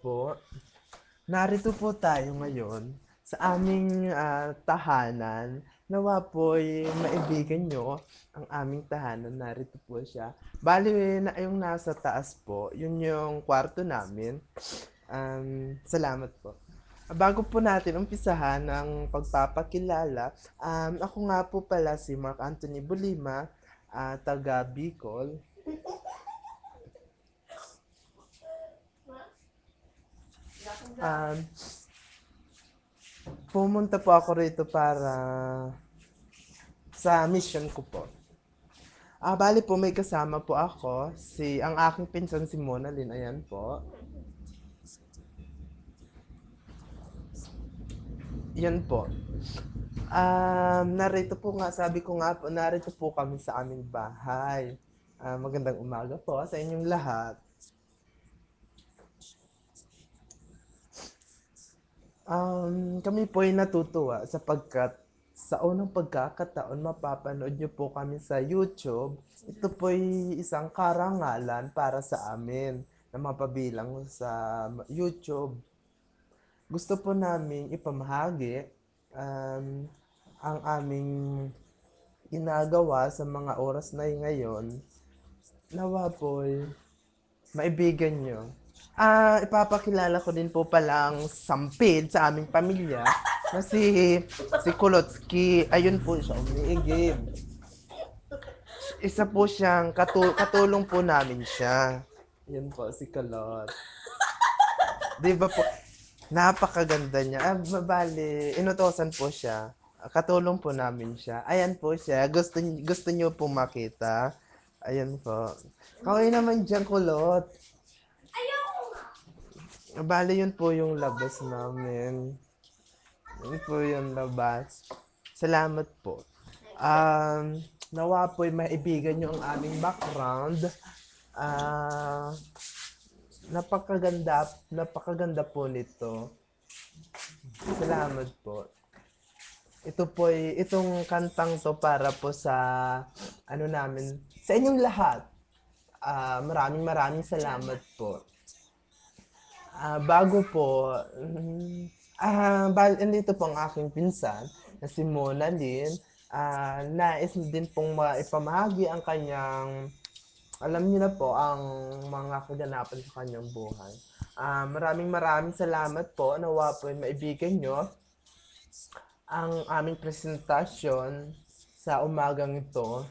Po. Narito po tayo ngayon sa aming tahanan. Nawa po'y maibigan nyo ang aming tahanan. Narito po siya. Bali, na yung nasa taas po, yun yung kwarto namin. Salamat po. Bago po natin umpisahan ang pagpapakilala, ako nga po pala si Mark Anthony Bulima, taga Bicol. Um, Pumunta po ako rito para sa mission ko po. Bali po may kasama po ako, ang aking pinsan si Mona Lynn, ayan po. Yan po. Narito po nga, sabi ko nga po, narito po kami sa aming bahay. Magandang umaga po sa inyong lahat. Kami po ay natutuwa sapagkat sa unang pagkakataon mapapanood niyo po kami sa YouTube. Ito po ay isang karangalan para sa amin na mapabilang sa YouTube. Gusto po namin ipamahagi ang aming ginagawa sa mga oras na ngayon. Nawa po maibigan nyo. Ipapakilala ko din po palang sampid sa aming pamilya na si Kulotsky. Ayun po siya, umiigib. Isa po siyang katulong po namin siya. Yan po, si Kulot. Di ba po, napakaganda niya. Bali, inutosan po siya. Katulong po namin siya. Ayan po siya. Gusto niyo po makita. Ayan po. Kaway naman dyan, Kulot. Bali, yun po yung labas namin. Yun po yung labas. Salamat po. Nawa po'y maibigan nyo ang aming background. Napakaganda po nito. Salamat po. Itong kantang to para po sa, namin, sa inyong lahat. Maraming salamat po. Bago po, andito po ang aking pinsan na si Mona Lynn. Nais din pong maipamahagi ang kanyang, alam niyo na po, ang mga kaganapan sa kanyang buhay. Maraming salamat po. Nawa po maibigan nyo ang aming presentasyon sa umagang ito.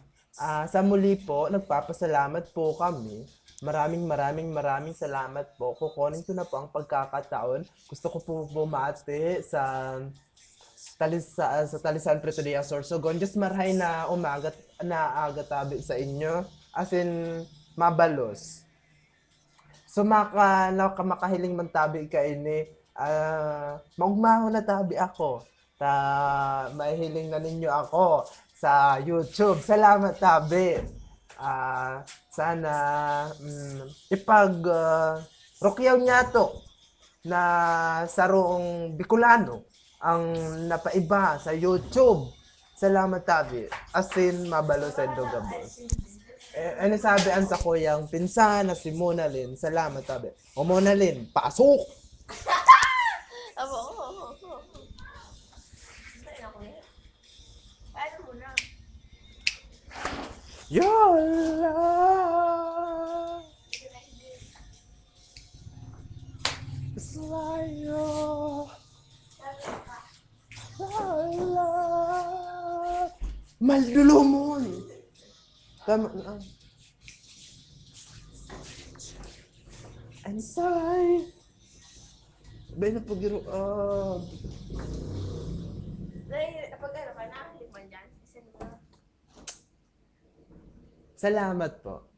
Sa muli po, nagpapasalamat po kami. Maraming salamat po. Kukunin ko na po ang pagkakataon. Gusto ko po bumati sa Talisan Pretoria Sorsogon. Just marhay na aga tabi sa inyo. As in, mabalos. So makahiling man tabi ka ini, maugmaho na tabi ako. Mahihiling na ninyo ako sa YouTube. Salamat tabi. Sana rokyaw niya to na sarong Bicolano ang napaiba sa YouTube. Salamat tabi. As in, mabalo sa Dogabos. Ano sabi ang sa kuyang pinsan na si Mona Lynn. Salamat tabi. O Mona Lynn, pasok! Your love is like your love. Maldulumon! Tama na. I'm sorry. Bay na pagiro. Salamat po.